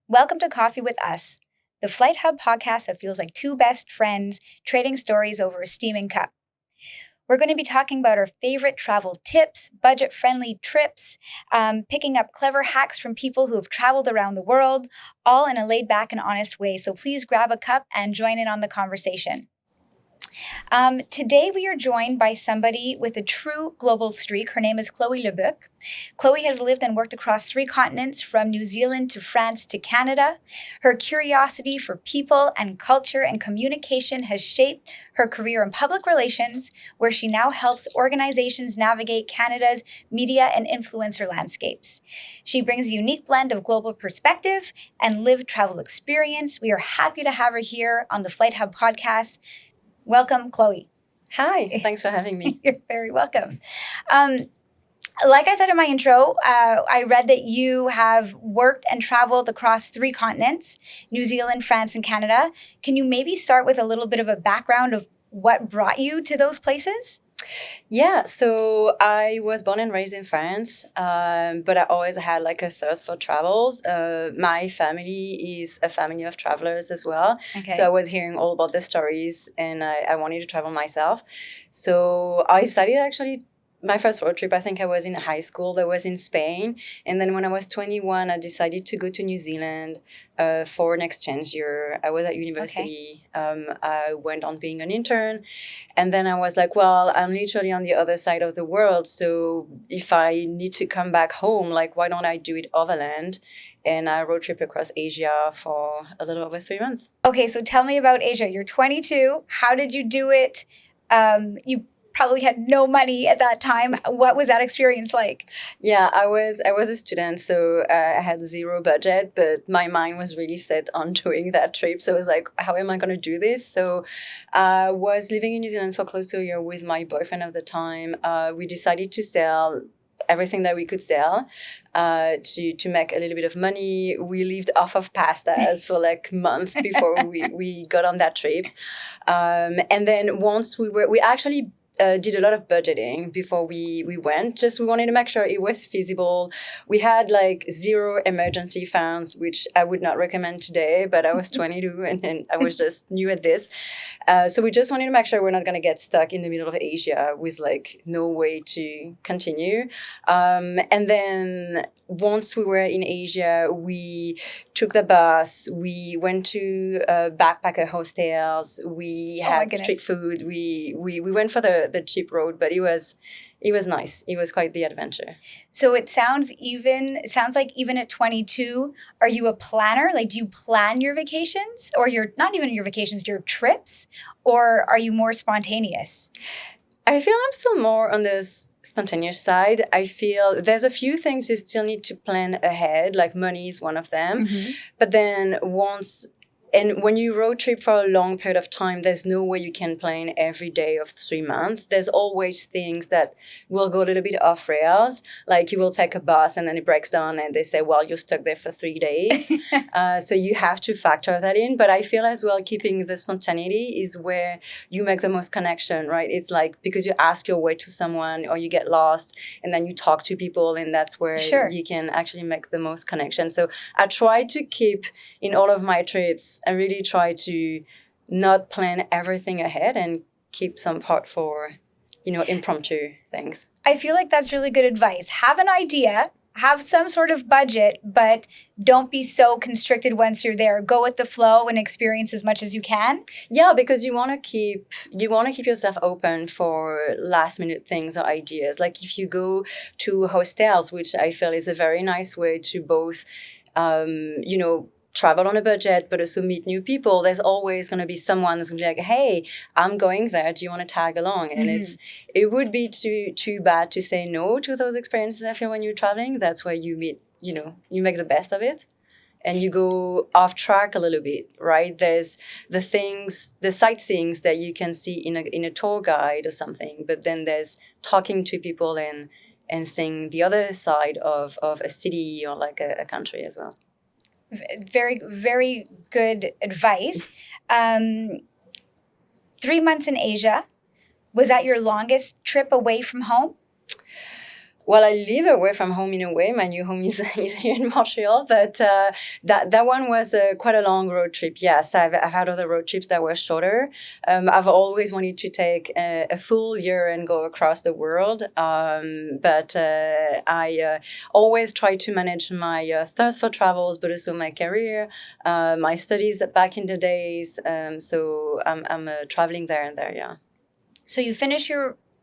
Welcome to Coffee with Us, the FlightHub podcast that feels like two best friends trading stories over a steaming cup. We're going to be talking about our favorite travel tips, budget-friendly trips, picking up clever hacks from people who have traveled around the world, all in a laid-back and honest way. So please grab a cup and join in on the conversation. Today we are joined by somebody with a true global streak. Her name is Chloé Lebouc. Chloé has lived and worked across 3 continents, from New Zealand to France to Canada. Her curiosity for people and culture and communication has shaped her career in public relations, where she now helps organizations navigate Canada's media and influencer landscapes. She brings a unique blend of global perspective and lived travel experience. We are happy to have her here on the FlightHub podcast. Welcome, Chloé. Hi, thanks for having me. You're very welcome. Like I said in my intro, I read that you have worked and traveled across 3 continents, New Zealand, France, and Canada. Can you maybe start with a little bit of a background of what brought you to those places? Yeah, so I was born and raised in France, but I always had like a thirst for travels. My family is a family of travelers as well. Okay. So I was hearing all about the stories and I wanted to travel myself. So I studied actually my first road trip. I think I was in high school. That was in Spain. And then when I was 21, I decided to go to New Zealand for an exchange year. I was at university. Okay. I went on being an intern. And then I was like, well, I'm literally on the other side of the world. So if I need to come back home, like, why don't I do it overland? And I road trip across Asia for a little over 3 months. Okay, so tell me about Asia. You're 22. How did you do it? You probably had no money at that time. What was that experience like? Yeah, I was a student, so I had 0 budget, but my mind was really set on doing that trip. So I was like, how am I going to do this? So I was living in New Zealand for close to a year with my boyfriend at the time. We decided to sell everything that we could sell to make a little bit of money. We lived off of pastas for like a month before we got on that trip. And then once we actually did a lot of budgeting before we went. Just we wanted to make sure it was feasible. We had like 0 emergency funds, which I would not recommend today, but I was 22 and I was just new at this. So we just wanted to make sure we're not going to get stuck in the middle of Asia with like no way to continue. And then once we were in Asia, we took the bus. We went to backpacker hostels. We had street food. We went for the cheap road, but it was nice. It was quite the adventure. So it sounds like even at 22, are you a planner? Like, do you plan your vacations, or not even your vacations, your trips, or are you more spontaneous? I feel I'm still more on this spontaneous side. I feel there's a few things you still need to plan ahead, like money is one of them. Mm-hmm. But then when you road trip for a long period of time, there's no way you can plan every day of 3 months. There's always things that will go a little bit off rails. Like you will take a bus and then it breaks down and they say, well, you're stuck there for 3 days. So you have to factor that in. But I feel as well, keeping the spontaneity is where you make the most connection, right? It's like because you ask your way to someone or you get lost and then you talk to people, and that's where you can actually make the most connection. So I try to keep in all of my trips, I really try to not plan everything ahead and keep some part for, impromptu things. I feel like that's really good advice. Have an idea, have some sort of budget, but don't be so constricted once you're there. Go with the flow and experience as much as you can. Yeah, because you want to keep yourself open for last minute things or ideas. Like if you go to hostels, which I feel is a very nice way to both, travel on a budget, but also meet new people. There's always going to be someone that's going to be like, hey, I'm going there. Do you want to tag along? And it would be too bad to say no to those experiences. I feel when you're traveling, that's where you meet, you make the best of it. And you go off track a little bit, right? There's the sightseeings that you can see in a tour guide or something, but then there's talking to people and seeing the other side of a city or like a country as well. Very, very good advice. 3 months in Asia. Was that your longest trip away from home? Well, I live away from home in a way. My new home is here in Montreal, but that one was quite a long road trip. Yes, I've had other road trips that were shorter. I've always wanted to take a full year and go across the world, but I always try to manage my thirst for travels, but also my career, my studies back in the days. So I'm traveling there and there. Yeah. So you finish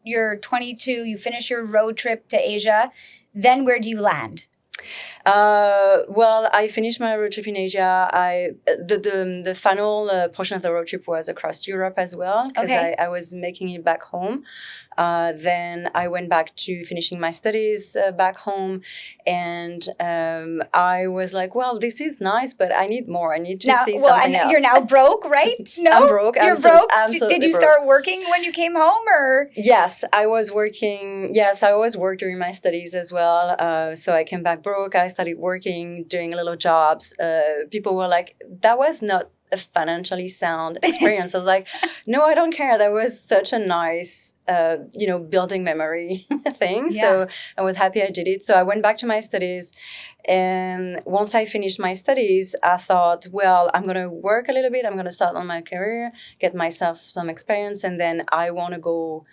you're 22, you finish your road trip to Asia. Then where do you land? Well, I finished my road trip in Asia. The final portion of the road trip was across Europe as well, because Okay. I was making it back home. Then I went back to finishing my studies back home, and I was like, well, this is nice, but I need more. I need to see something else. You're now broke, right? No, I'm broke. You're broke. Absolutely Did you broke. start working when you came home, or? Yes, I was working. Yes, I always worked during my studies as well. So I came back broke. I started working, doing little jobs. People were like, that was not a financially sound experience. I was like, no, I don't care. That was such a nice, building memory thing. Yeah. So I was happy I did it. So I went back to my studies. And once I finished my studies, I thought, well, I'm going to work a little bit. I'm going to start on my career, get myself some experience, and then I want to go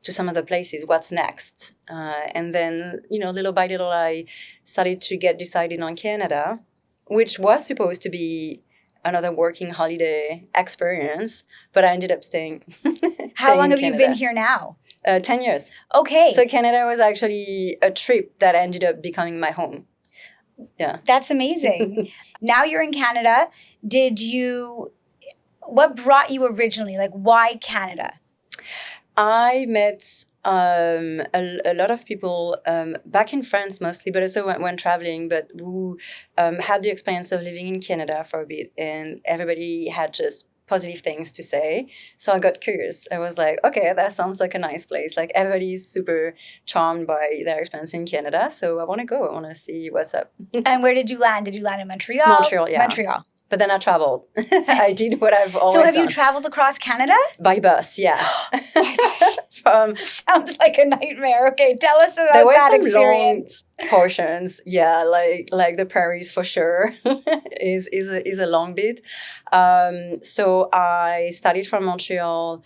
to some other places. What's next? And then, little by little, I started to get decided on Canada, which was supposed to be another working holiday experience, but I ended up staying. How long have you been here now? 10 years. Okay. So Canada was actually a trip that ended up becoming my home. Yeah. That's amazing. Now you're in Canada. What brought you originally? Like, why Canada? I met a lot of people back in France mostly, but also when traveling, but who had the experience of living in Canada for a bit, and everybody had just positive things to say. So I got curious. I was like, okay, that sounds like a nice place. Like everybody's super charmed by their experience in Canada. So I want to go. I want to see what's up. And where did you land? Did you land in Montreal? Montreal, yeah. Montreal. But then I traveled. I did what I've always So have you done. traveled across Canada? By bus, yeah. By bus. Sounds like a nightmare. Okay, tell us about There were that some experience. long portions, yeah, like the prairies for sure is a long bit. So I studied from Montreal.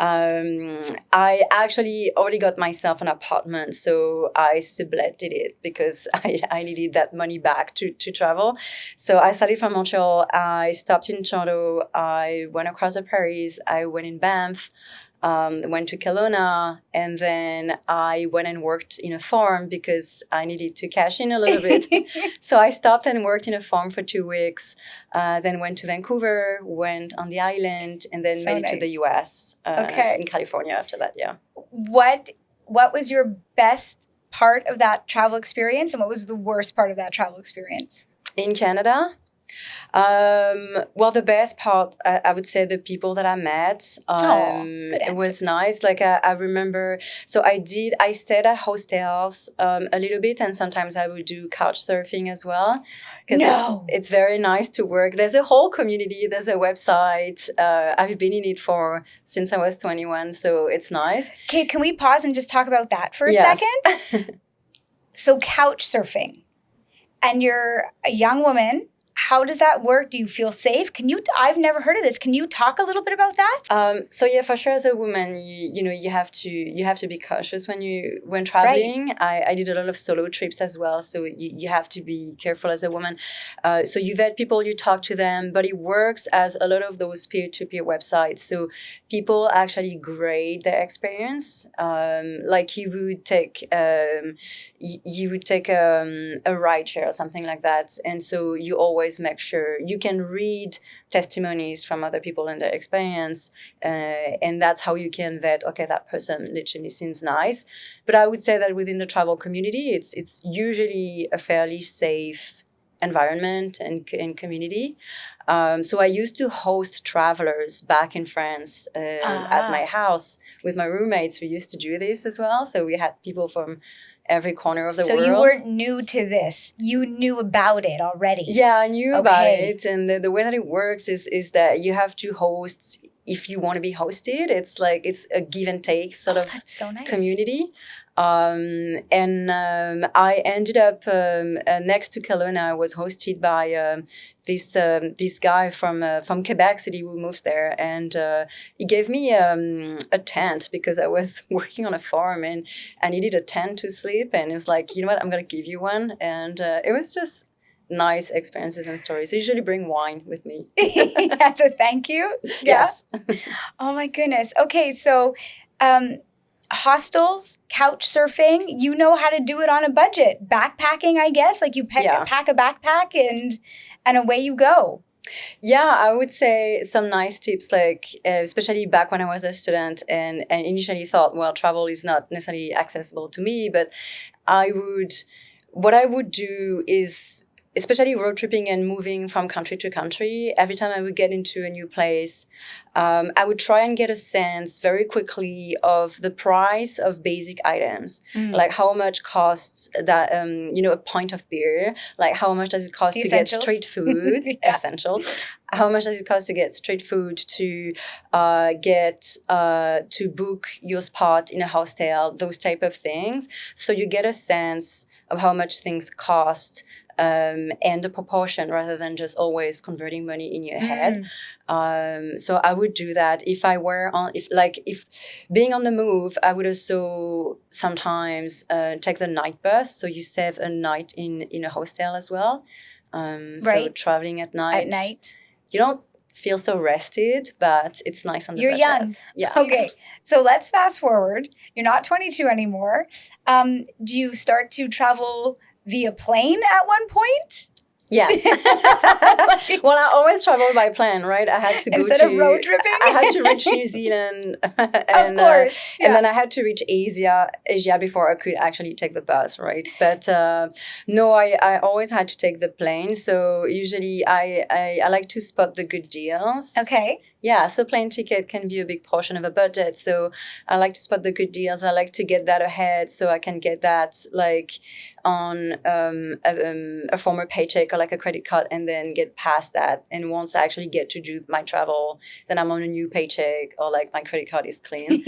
I actually already got myself an apartment, so I subletted it because I needed that money back to travel. So I studied from Montreal. I stopped in Toronto. I went across the prairies. I went in Banff. Went to Kelowna, and then I went and worked in a farm because I needed to cash in a little bit. So I stopped and worked in a farm for 2 weeks, then went to Vancouver, went on the island, and then made it to the US in California after that, yeah. What was your best part of that travel experience, and what was the worst part of that travel experience? In Canada? Well, the best part, I would say the people that I met. It was nice. Like I remember, so I stayed at hostels a little bit, and sometimes I would do couchsurfing as well. Because it's very nice to work. There's a whole community. There's a website. I've been in it since I was 21, so it's nice. Okay, can we pause and just talk about that for a second? So couchsurfing, and you're a young woman. How does that work? Do you feel safe? I've never heard of this. Can you talk a little bit about that? So yeah, for sure, as a woman, you have to be cautious when traveling. Right. I did a lot of solo trips as well, so you have to be careful as a woman. So you vet people, you talk to them, but it works as a lot of those peer-to-peer websites. So people actually grade their experience. Like you would take a ride share or something like that, and so you always make sure you can read testimonies from other people and their experience, and that's how you can vet, okay, that person literally seems nice. But I would say that within the travel community, it's usually a fairly safe environment and community. So I used to host travelers back in France at my house with my roommates. We used to do this as well. So we had people from every corner of the world. So you weren't new to this. You knew about it already. Yeah, I knew about it. And the way that it works is that you have to host if you want to be hosted. It's like it's a give and take sort of that's so nice. Community. I ended up next to Kelowna. I was hosted by this guy from Quebec City who moved there, and he gave me a tent because I was working on a farm and I needed a tent to sleep. And it was like, you know what, I'm gonna give you one, and it was just nice experiences and stories. I usually bring wine with me. As a thank you. Yeah. Yes. Oh my goodness. Okay, so hostels, couch surfing, you know how to do it on a budget. Backpacking, I guess, like you pack a backpack and away you go. Yeah, I would say some nice tips, like especially back when I was a student and initially thought, well, travel is not necessarily accessible to me, but what I would do is, especially road tripping and moving from country to country, every time I would get into a new place, I would try and get a sense very quickly of the price of basic items, like how much costs that, a pint of beer, like how much does it cost to get street food, essentials, how much does it cost to get street food, to to book your spot in a hostel, those type of things. So you get a sense of how much things cost, and the proportion rather than just always converting money in your head. So I would do that if being on the move, I would also sometimes take the night bus. So you save a night in a hostel as well. Right. So traveling at night. You don't feel so rested, but it's nice on the budget. You're young. Yeah. Okay. So let's fast forward. You're not 22 anymore. Do you start to travel via plane at one point? Yes. Well, I always traveled by plane, right? I had to go instead of road tripping. I had to reach New Zealand, of course, and then I had to reach Asia before I could actually take the bus, right? But no, I always had to take the plane. So usually I like to spot the good deals. Okay. Yeah, so plane ticket can be a big portion of a budget. So I like to spot the good deals. I like to get that ahead so I can get that like on a former paycheck or like a credit card, and then get past that. And once I actually get to do my travel, then I'm on a new paycheck or like my credit card is clean.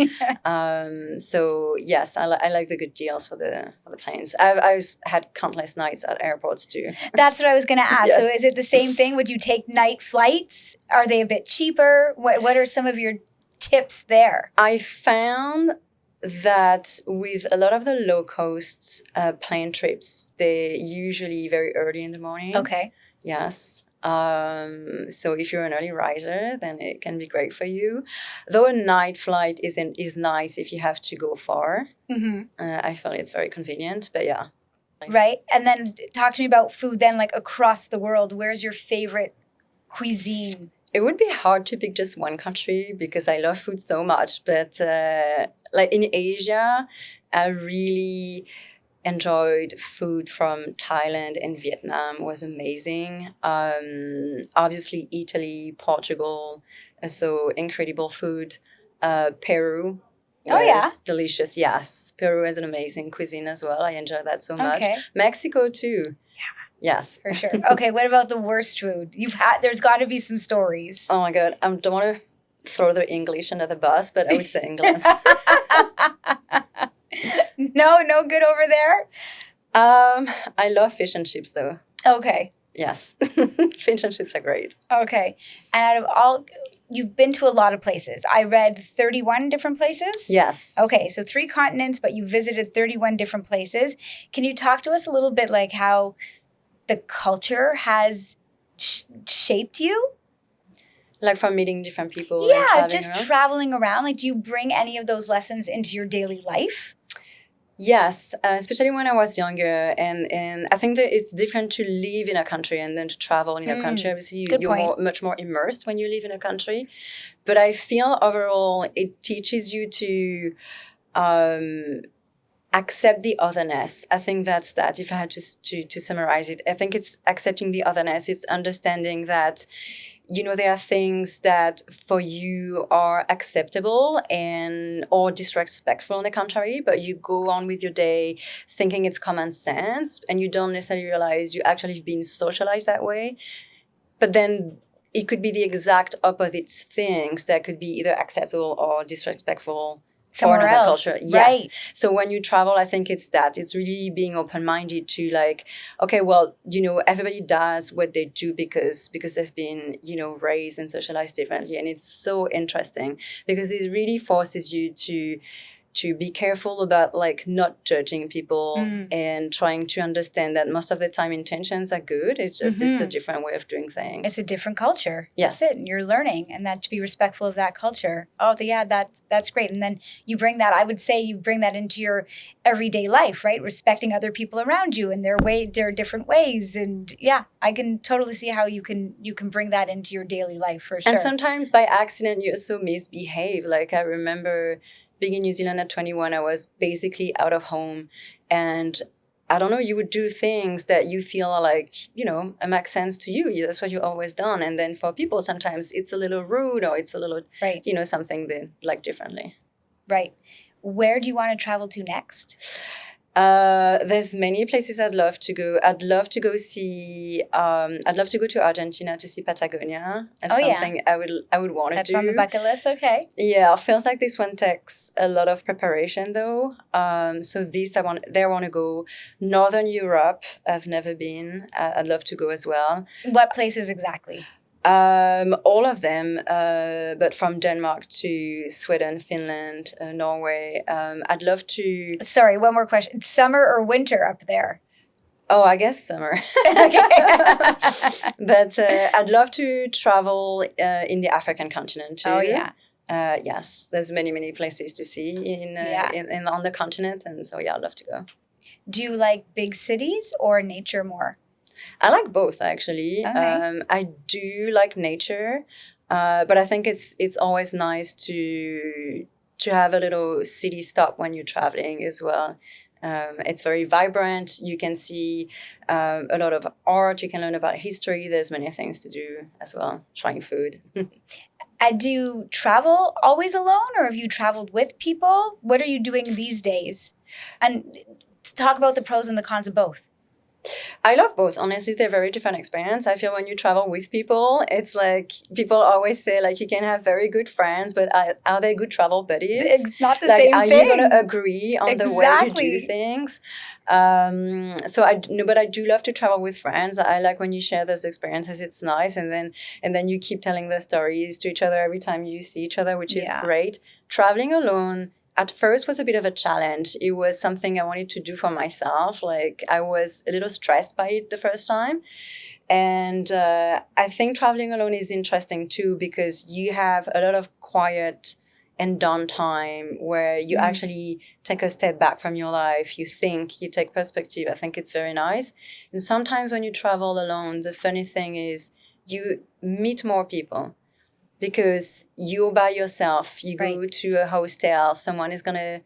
So yes, I like the good deals for the planes. I've had countless nights at airports too. That's what I was going to ask. Yes. So is it the same thing? Would you take night flights? Are they a bit cheaper? What are some of your tips there? I found that with a lot of the low-cost plane trips, they're usually very early in the morning. Okay. Yes. So if you're an early riser, then it can be great for you. Though a night flight is nice if you have to go far. Mm-hmm. I feel it's very convenient, but yeah. Right. And then talk to me about food then, like across the world. Where's your favorite cuisine? It would be hard to pick just one country because I love food so much. But like in Asia, I really enjoyed food from Thailand and Vietnam. It was amazing. Obviously, Italy, Portugal, so incredible food. Peru was delicious. Yes, Peru is an amazing cuisine as well. I enjoy that so much. Mexico too. Yes. For sure. Okay, what about the worst food? There's got to be some stories. Oh my God. I don't want to throw the English under the bus, but I would say England. No good over there? I love fish and chips though. Okay. Yes. Fish and chips are great. Okay. And out of all, you've been to a lot of places. I read 31 different places? Yes. Okay, so 3 continents, but you visited 31 different places. Can you talk to us a little bit like how the culture has shaped you? Like from meeting different people? Yeah, and just traveling around. Like, do you bring any of those lessons into your daily life? Yes, especially when I was younger. And I think that it's different to live in a country and then to travel in a country. Obviously, you're much more immersed when you live in a country. But I feel overall it teaches you to accept the otherness. I think that's that. If I had to summarize it, I think it's accepting the otherness. It's understanding that, you know, there are things that for you are acceptable or disrespectful in the country, but you go on with your day thinking it's common sense, and you don't necessarily realize you actually have been socialized that way. But then it could be the exact opposite things that could be either acceptable or disrespectful for Somewhere another else. culture. Yes. Right. So when you travel, I think it's that. It's really being open-minded to like, okay, well, everybody does what they do because they've been, raised and socialized differently. And it's so interesting because it really forces you to be careful about like not judging people and trying to understand that most of the time intentions are good. It's just it's a different way of doing things. It's a different culture. Yes. That's it. And you're learning, and that to be respectful of that culture. Oh, yeah, that's great. And then you bring that, I would say you bring that into your everyday life, right? Respecting other people around you and their different ways. And yeah, I can totally see how you can bring that into your daily life for sure. And sometimes by accident, you also misbehave. Like I remember being in New Zealand at 21, I was basically out of home. And I don't know, you would do things that you feel like, make sense to you. That's what you've always done. And then for people, sometimes it's a little rude or it's a little, right. Something they like differently. Right. Where do you want to travel to next? There's many places I'd love to go. I'd love to go to Argentina to see Patagonia. That's something I would want to do. That's on the bucket list. Okay. Yeah, it feels like this one takes a lot of preparation though. So I want to go. Northern Europe, I've never been. I'd love to go as well. What places exactly? All of them, but from Denmark to Sweden, Finland, Norway. I'd love to. Sorry, one more question. Summer or winter up there? Oh, I guess summer. But I'd love to travel in the African continent too. Oh yeah. Yes, there's many places to see in on the continent, and so yeah, I'd love to go. Do you like big cities or nature more? I like both, actually. Okay. I do like nature, but I think it's always nice to have a little city stop when you're traveling as well. It's very vibrant. You can see a lot of art. You can learn about history. There's many things to do as well. Trying food. Do you travel always alone, or have you traveled with people? What are you doing these days? And talk about the pros and the cons of both. I love both. Honestly, they're very different experience. I feel when you travel with people, it's like people always say like you can have very good friends, but are they good travel buddies? It's not the like, same are thing. You going to agree on the way you do things? So but I do love to travel with friends. I like when you share those experiences. It's nice, and then you keep telling the stories to each other every time you see each other, which is great. Traveling alone at first was a bit of a challenge. It was something I wanted to do for myself. Like I was a little stressed by it the first time. And I think traveling alone is interesting too, because you have a lot of quiet and downtime where you actually take a step back from your life. You think, you take perspective. I think it's very nice. And sometimes when you travel alone, the funny thing is you meet more people. Because you're by yourself, you go to a hostel, someone is going to,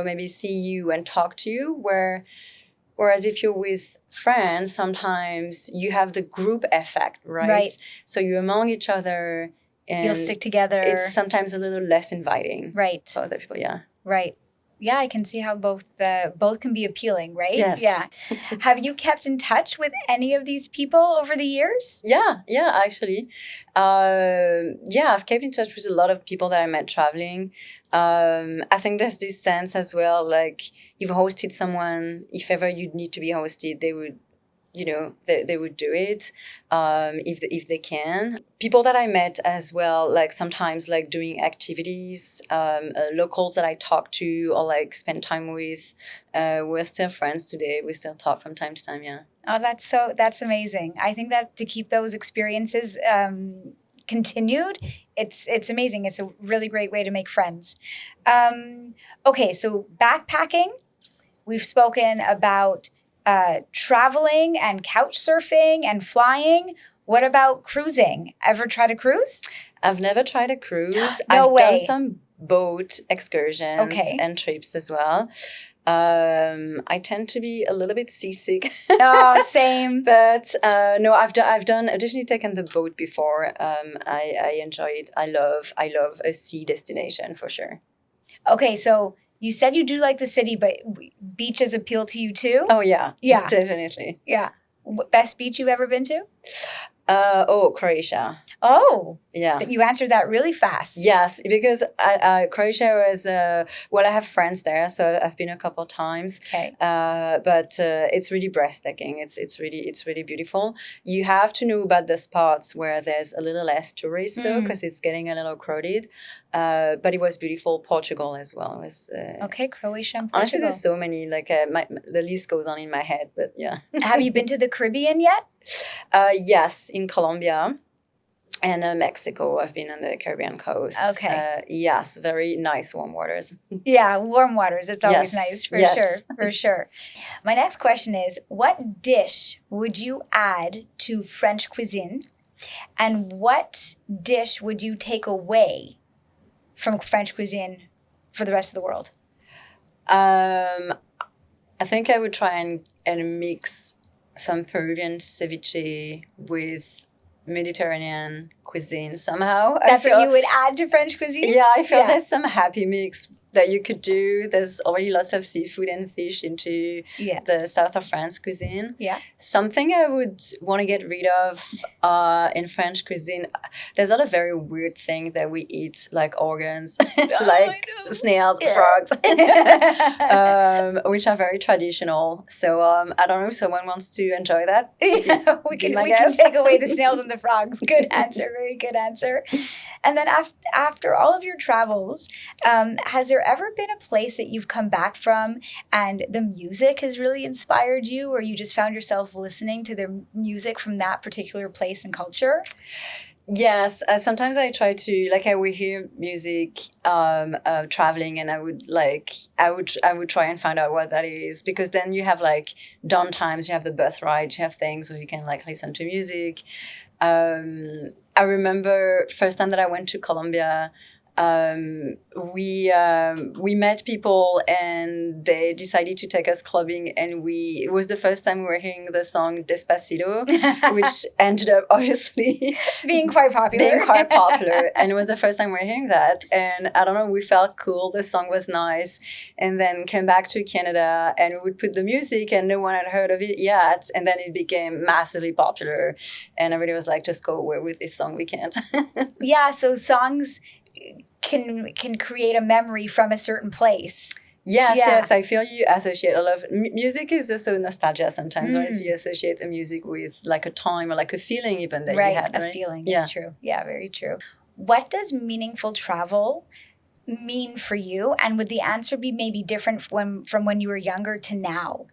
maybe see you and talk to you. Whereas if you're with friends, sometimes you have the group effect, right? So you're among each other. And you'll stick together. It's sometimes a little less inviting. Right. For other people, yeah. Right. Yeah, I can see how both can be appealing, right? Yes. Yeah. Have you kept in touch with any of these people over the years? Yeah, actually. I've kept in touch with a lot of people that I met traveling. I think there's this sense as well, like you've hosted someone, if ever you'd need to be hosted, they would, they would do it if they can. People that I met as well, like sometimes like doing activities, locals that I talk to or like spend time with, we're still friends today. We still talk from time to time, yeah. Oh, that's amazing. I think that to keep those experiences continued, it's amazing. It's a really great way to make friends. Okay, so backpacking, we've spoken about traveling and couch surfing and flying. What about cruising? Ever tried a cruise? I've never tried a cruise. No way. I've done some boat excursions and trips as well. I tend to be a little bit seasick. Oh, same. But no, I've definitely taken the boat before. I enjoy it. I love a sea destination for sure. Okay, so you said you do like the city, but beaches appeal to you too? Oh, yeah. Yeah. Definitely. Yeah. Best beach you've ever been to? Croatia. Oh, Yeah. You answered that really fast. Yes, because Croatia was well, I have friends there, so I've been a couple times. Okay. But it's really breathtaking. It's really beautiful. You have to know about the spots where there's a little less tourists though, because it's getting a little crowded. But it was beautiful. Portugal as well. It was okay, Croatia and honestly, Portugal. there's so many. Like the list goes on in my head, but yeah. Have you been to the Caribbean yet? Yes, in Colombia. And Mexico, I've been on the Caribbean coast. Okay. Yes, very nice warm waters. Yeah, warm waters. It's always Yes, nice, for yes. sure, for sure. My next question is, what dish would you add to French cuisine? And what dish would you take away from French cuisine for the rest of the world? I think I would try and mix some Peruvian ceviche with Mediterranean cuisine somehow. That's what you would add to French cuisine? Yeah, I feel there's some happy mix that you could do. There's already lots of seafood and fish into the south of France cuisine. Yeah. Something I would want to get rid of in French cuisine, there's a lot of very weird things that we eat, like organs, like snails, frogs, which are very traditional. So I don't know if someone wants to enjoy that. Yeah, we can take away the snails and the frogs. Good answer. Very good answer. And then after all of your travels, has there ever been a place that you've come back from and the music has really inspired you, or you just found yourself listening to the music from that particular place and culture? Yes, sometimes I try to, like, I would hear music traveling, and I would try and find out what that is, because then you have like down times, you have the bus ride, you have things where you can like listen to music. I remember first time that I went to Colombia, we met people and they decided to take us clubbing, and it was the first time we were hearing the song Despacito, which ended up obviously being quite popular. And it was the first time we were hearing that, and I don't know, we felt cool, the song was nice, and then came back to Canada and we would put the music and no one had heard of it yet, and then it became massively popular, and everybody was like, just go away with this song, we can't. Yeah, so songs can create a memory from a certain place. Yes, I feel you associate a lot of music is also nostalgia sometimes, right? So you associate a music with like a time or like a feeling even that you had, right? A feeling is true. Yeah, very true. What does meaningful travel mean for you? And would the answer be maybe different from when you were younger to now?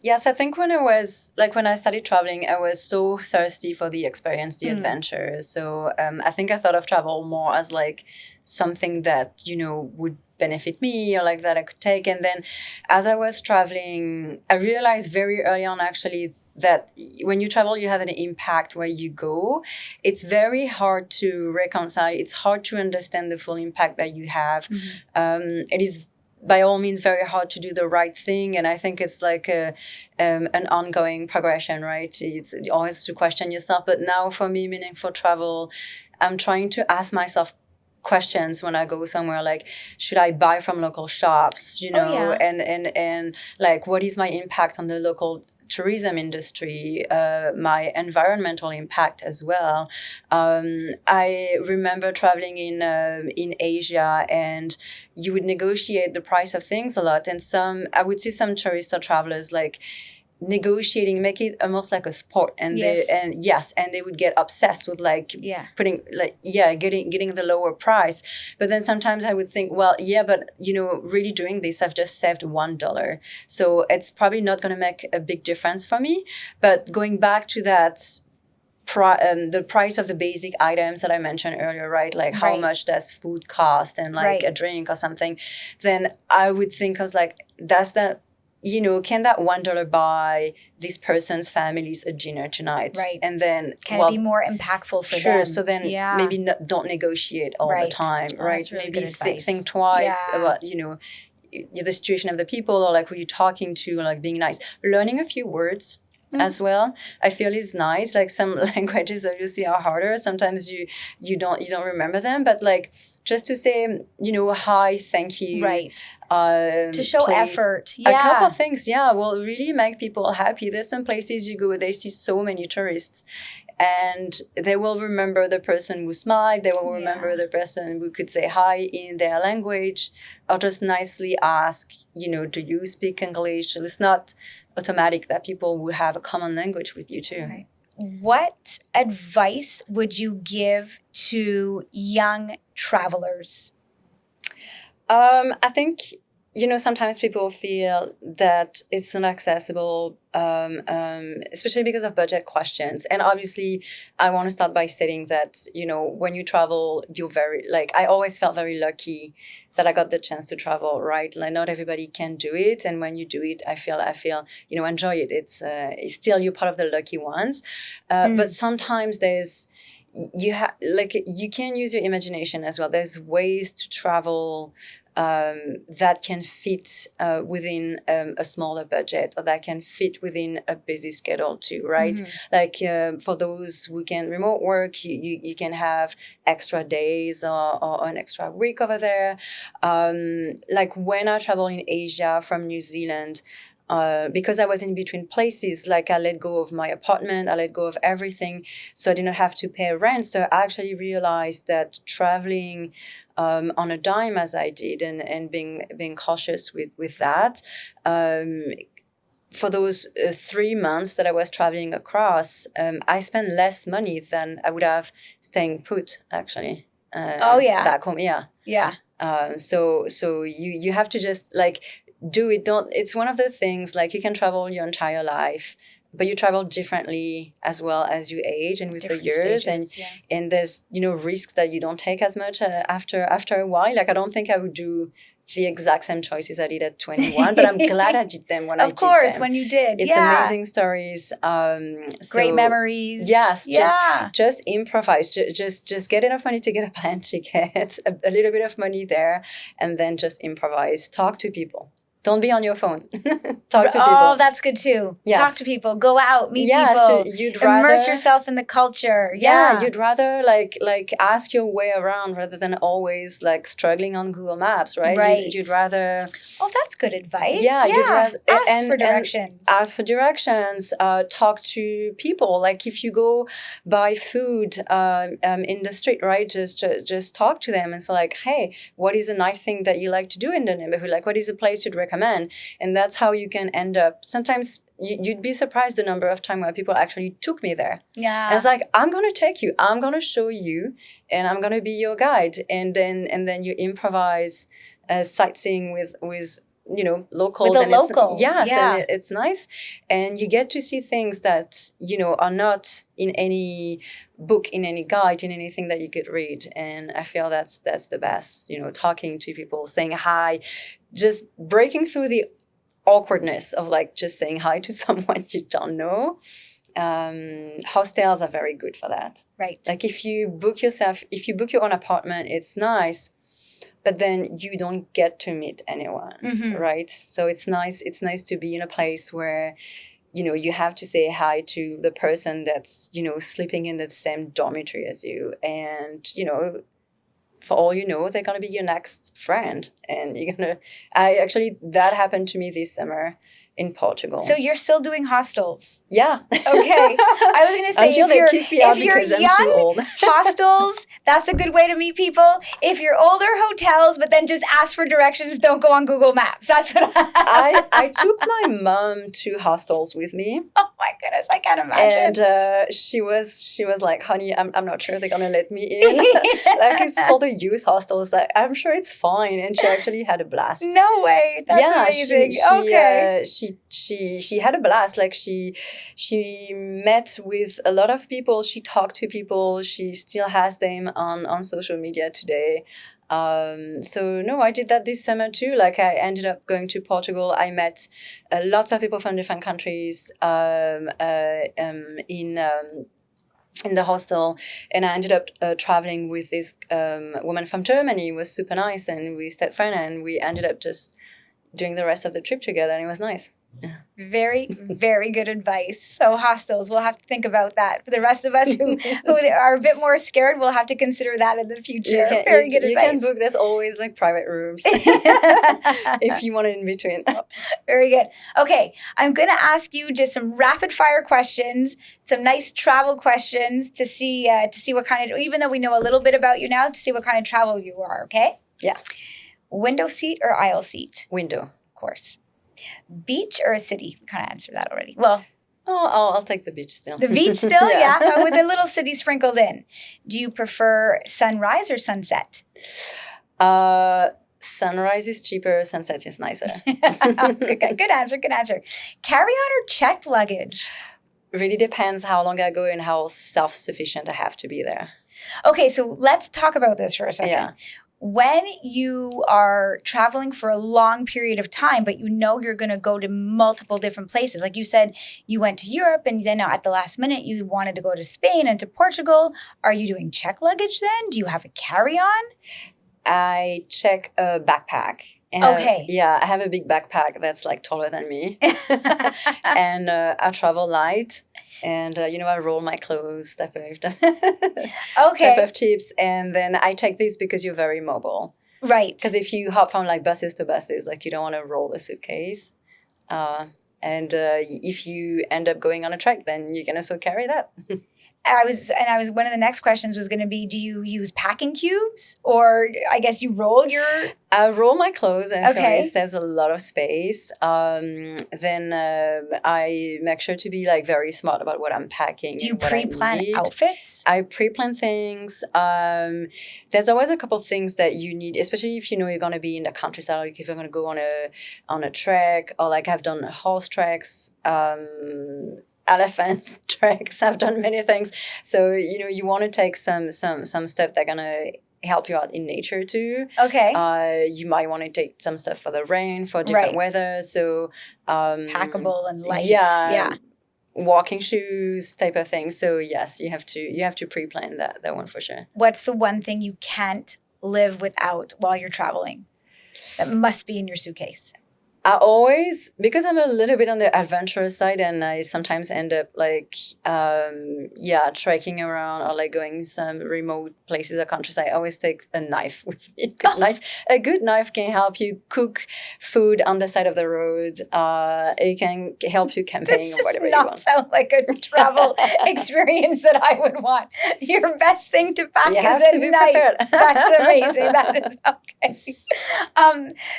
Yes, I think when I started traveling, I was so thirsty for the experience, the adventure. So I think I thought of travel more as like something that, would benefit me or like that I could take. And then as I was traveling, I realized very early on actually that when you travel, you have an impact where you go. It's very hard to reconcile. It's hard to understand the full impact that you have. It is by all means very hard to do the right thing, and I think it's like an ongoing progression, right? It's always to question yourself. But now for me, meaningful travel, I'm trying to ask myself questions when I go somewhere, like, should I buy from local shops, and like, what is my impact on the local tourism industry, my environmental impact as well. I remember traveling in Asia, and you would negotiate the price of things a lot. And I would see some tourists or travelers like negotiating, make it almost like a sport, and they would get obsessed with putting getting the lower price. But then sometimes I would think, well, but really doing this, I've just saved $1, so it's probably not going to make a big difference for me. But going back to that, the price of the basic items that I mentioned earlier, right? Like how much does food cost, and like a drink or something, then I would think, I was like, that's that. Can that $1 buy this person's families a dinner tonight? Right. And then can it be more impactful for them? Sure. So then maybe don't negotiate all the time, right? That's really maybe good advice. Think twice about, the situation of the people, or like who you're talking to, or like being nice. Learning a few words as well, I feel is nice. Like some languages obviously are harder. Sometimes you don't remember them, but like just to say, hi, thank you. Right. To show please. Effort. A couple of things, will really make people happy. There's some places you go, they see so many tourists, and they will remember the person who smiled. They will remember the person who could say hi in their language, or just nicely ask, do you speak English? It's not automatic that people would have a common language with you too. Right. What advice would you give to young travelers? I think, sometimes people feel that it's inaccessible, especially because of budget questions. And obviously, I want to start by stating that, when you travel, you're I always felt very lucky that I got the chance to travel, right? Like, not everybody can do it. And when you do it, I feel, enjoy it. It's still, you're part of the lucky ones. But sometimes you can use your imagination as well. There's ways to travel that can fit within a smaller budget, or that can fit within a busy schedule too, right? Like for those who can remote work, you can have extra days or an extra week over there. Like when I traveled in Asia from New Zealand, because I was in between places, like I let go of my apartment, I let go of everything, so I didn't have to pay rent. So I actually realized that traveling on a dime as I did, and being cautious with that, for those 3 months that I was traveling across, I spent less money than I would have staying put, actually. Back home, Yeah. So you have to just do it. It's one of the things, like, you can travel your entire life, but you travel differently as well as you age and with different the years stages, and there's risks that you don't take as much after a while. Like, I don't think I would do the exact same choices I did at 21, but I'm glad I did them when I did them. Of course, when you did. It's amazing stories. Great memories. Yes, just improvise. Just get enough money to get a plane ticket, a little bit of money there, and then just improvise. Talk to people. Don't be on your phone. Talk to people. Oh, that's good too. Yes. Talk to people. Go out. Meet people. So immerse yourself in the culture. Yeah, you'd rather like ask your way around rather than always struggling on Google Maps, right? Right. You'd rather. Oh, that's good advice. Yeah. You'd rather ask for directions. Ask for directions. Talk to people. Like, if you go buy food in the street, right? Just talk to them and say, hey, what is a nice thing that you like to do in the neighborhood? Like, what is a place you'd recommend? And that's how you can end up. Sometimes you'd be surprised the number of times where people actually took me there. Yeah. And it's like, I'm going to take you, I'm going to show you, and I'm going to be your guide. And then you improvise sightseeing with locals. With a local. Yes, and it's nice. And you get to see things that, are not in any book, in any guide, in anything that you could read. And I feel that's the best, talking to people, saying hi, just breaking through the awkwardness of just saying hi to someone you don't know. Hostels are very good for that. Right. Like, if you book your own apartment, it's nice, but then you don't get to meet anyone, right? So it's nice to be in a place where, you have to say hi to the person that's, sleeping in the same dormitory as you. And, for all you know, they're going to be your next friend. And that happened to me this summer in Portugal. So you're still doing hostels? Yeah. Okay. I was going to say, Until they kick me out because I'm too old. Hostels, that's a good way to meet people. If you're older, hotels, but then just ask for directions. Don't go on Google Maps. That's what I took my mom to hostels with me. Oh my goodness, I can't imagine. And she was like, honey, I'm not sure they're going to let me in. It's called a youth hostel. It's like, I'm sure it's fine. And she actually had a blast. No way. That's amazing. Okay. She had a blast. Like, she met with a lot of people. She talked to people. She still has them on social media today. So no, I did that this summer too. Like, I ended up going to Portugal. I met lots of people from different countries in the hostel, and I ended up traveling with this woman from Germany. It was super nice, and we stayed friends, and we ended up just doing the rest of the trip together, and it was nice. Very, very good advice. So hostels, we'll have to think about that. For the rest of us who are a bit more scared, we'll have to consider that in the future. Very good advice. You can book. There's always like private rooms if you want it in between. Very good. Okay, I'm going to ask you just some rapid fire questions, some nice travel questions to see what kind of, even though we know a little bit about you now, to see what kind of travel you are. Okay. Yeah. Window seat or aisle seat? Window. Of course. Beach or a city? We kind of answered that already. Well, I'll take the beach still. The beach still? Yeah. With a little city sprinkled in. Do you prefer sunrise or sunset? Sunrise is cheaper. Sunset is nicer. Good answer. Good answer. Carry-on or checked luggage? Really depends how long I go and how self-sufficient I have to be there. Okay, so let's talk about this for a second. Yeah. When you are traveling for a long period of time, but you know you're going to go to multiple different places, like you said, you went to Europe and then at the last minute you wanted to go to Spain and to Portugal. Are you doing check luggage then? Do you have a carry-on? I check a backpack. Okay. I have a big backpack that's like taller than me. And I travel light. And, I roll my clothes, type of tips. And then I take this because you're very mobile. Right. Because if you hop from like buses to buses, like you don't want to roll a suitcase. And if you end up going on a trek, then you can also carry that. One of the next questions was going to be, do you use packing cubes or I guess you roll your... I roll my clothes and for me it saves a lot of space. Then I make sure to be like very smart about what I'm packing. Do you pre-plan outfits? I pre-plan things. There's always a couple of things that you need, especially if you know you're going to be in the countryside, like if you're going to go on a trek or like I've done horse treks, elephant treks. I've done many things. So, you want to take some stuff that are going to help you out in nature too. Okay. You might want to take some stuff for the rain, for different weather. So, packable and light. Yeah. Walking shoes type of thing. So yes, you have to pre-plan that one for sure. What's the one thing you can't live without while you're traveling that must be in your suitcase? I always, because I'm a little bit on the adventurous side and I sometimes end up like, trekking around or like going some remote places or countryside, I always take a knife with me. A good knife can help you cook food on the side of the road. It can help you camping or whatever you want. This does not sound like a travel experience that I would want. Your best thing to pack is a knife. Prepared. That's amazing. That is okay.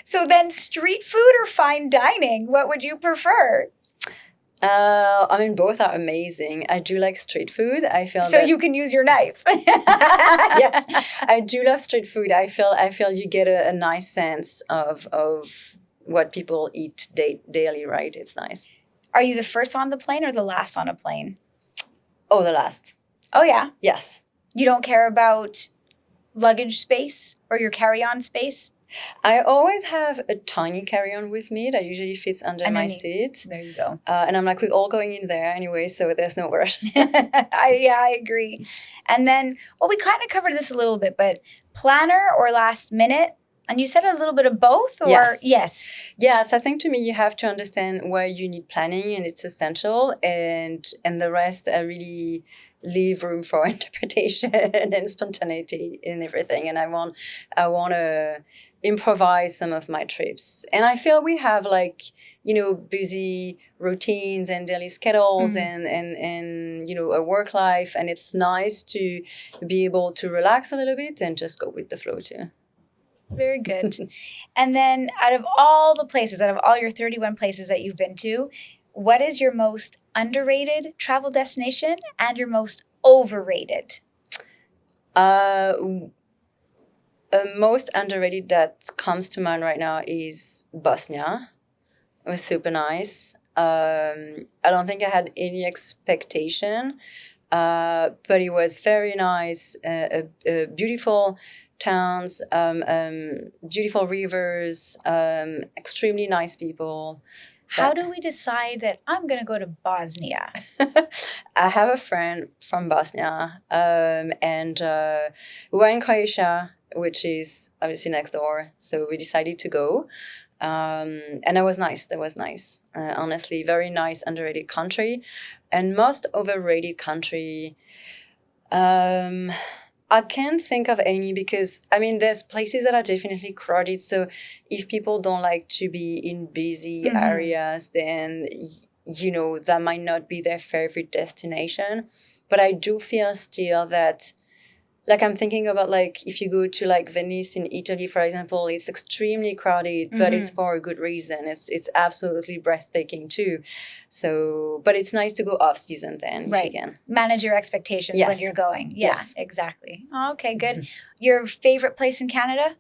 So then street food or fine dining, what would you prefer? Both are amazing. I do like street food. I feel so you can use your knife. Yes, I do love street food. I feel you get a nice sense of what people eat daily. Right? It's nice. Are you the first on the plane or the last on a plane? Oh, the last. Oh yeah. Yes. You don't care about luggage space or your carry-on space? I always have a tiny carry-on with me that usually fits under my seat. There you go. And I'm like, we're all going in there anyway, so there's no rush. I agree. And then, we kind of covered this a little bit, but planner or last minute? And you said a little bit of both? Or Yes. Yes, I think to me you have to understand where you need planning and it's essential. And the rest I really leave room for interpretation and spontaneity in everything. And I want to improvise some of my trips. And I feel we have busy routines and daily schedules and a work life. And it's nice to be able to relax a little bit and just go with the flow too. Very good. And then out of all your 31 places that you've been to, what is your most underrated travel destination and your most overrated? Most underrated that comes to mind right now is Bosnia. It was super nice. I don't think I had any expectation, but it was very nice. Beautiful towns, beautiful rivers, extremely nice people. How do we decide that I'm going to go to Bosnia? I have a friend from Bosnia, and we were in Croatia, which is obviously next door. So we decided to go. And that was nice. That was nice. Honestly, very nice, underrated country. And most overrated country, I can't think of any because, I mean, there's places that are definitely crowded. So if people don't like to be in busy areas, then, that might not be their favorite destination. But I do feel still that, like, I'm thinking about, like, if you go to, like, Venice in Italy, for example, it's extremely crowded, but it's for a good reason. It's absolutely breathtaking too. So, but it's nice to go off season then if you can. Manage your expectations when you're going. Yeah, Yes. Exactly. Oh, okay, good. Your favorite place in Canada?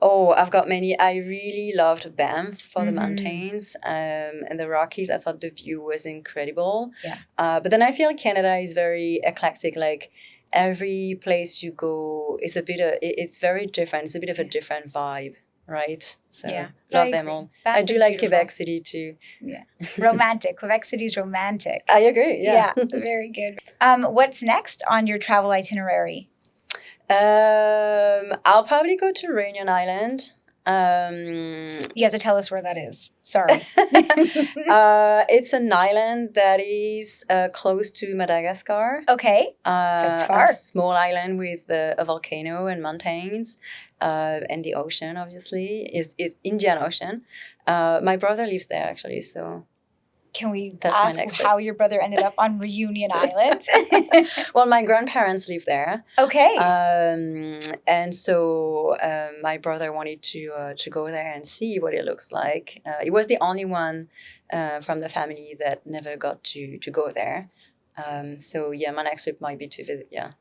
Oh, I've got many. I really loved Banff for the mountains and the Rockies. I thought the view was incredible. Yeah. But then I feel Canada is very eclectic. Like, every place you go is it's very different. It's a bit of a different vibe, right? So love them all. Banff I do is like beautiful. Quebec City too. Yeah. Romantic. Quebec City's romantic. I agree. Yeah. Very good. What's next on your travel itinerary? I'll probably go to Reunion Island. You have to tell us where that is. Sorry. It's an island that is close to Madagascar. Okay. That's far. A small island with a volcano and mountains and the ocean, obviously. It's Indian Ocean. My brother lives there, actually, so... Can we That's ask how your brother ended up on Reunion Island? Well, my grandparents live there. Okay. And so my brother wanted to go there and see what it looks like. He was the only one from the family that never got to go there. So yeah, my next trip might be to visit. Yeah.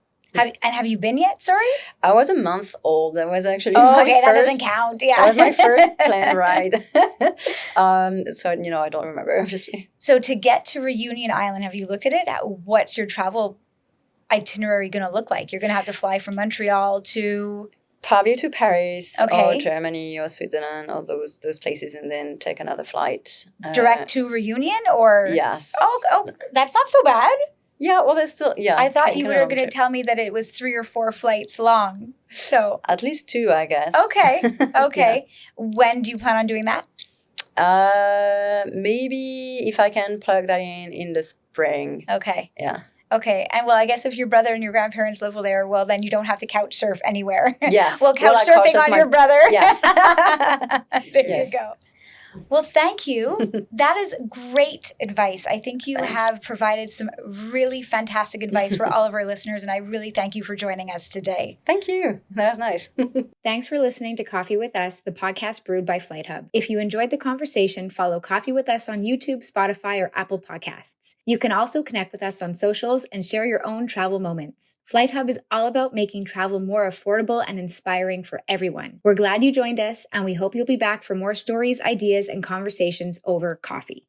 Have you been yet? Sorry? I was a month old. That was actually my first. That doesn't count. Yeah. That was my first plane ride. So, I don't remember, obviously. So to get to Reunion Island, have you looked at it? What's your travel itinerary going to look like? You're going to have to fly from Montreal to... Probably to Paris or Germany or Switzerland or those places, and then take another flight. Direct to Reunion or... Yes. Oh, that's not so bad. Yeah, well, there's still, I thought you were going to tell me that it was 3 or 4 flights long. So at least 2, I guess. Okay. Yeah. When do you plan on doing that? Maybe if I can plug that in the spring. Okay. Yeah. Okay. And well, I guess if your brother and your grandparents live there, well, then you don't have to couch surf anywhere. Yes. Well, couch surfing on your brother. Yes. There you go. Well, thank you. That is great advice. I think you have provided some really fantastic advice for all of our listeners, and I really thank you for joining us today. Thank you. That was nice. Thanks for listening to Coffee with Us, the podcast brewed by FlightHub. If you enjoyed the conversation, follow Coffee with Us on YouTube, Spotify, or Apple Podcasts. You can also connect with us on socials and share your own travel moments. FlightHub is all about making travel more affordable and inspiring for everyone. We're glad you joined us, and we hope you'll be back for more stories, ideas, and conversations over coffee.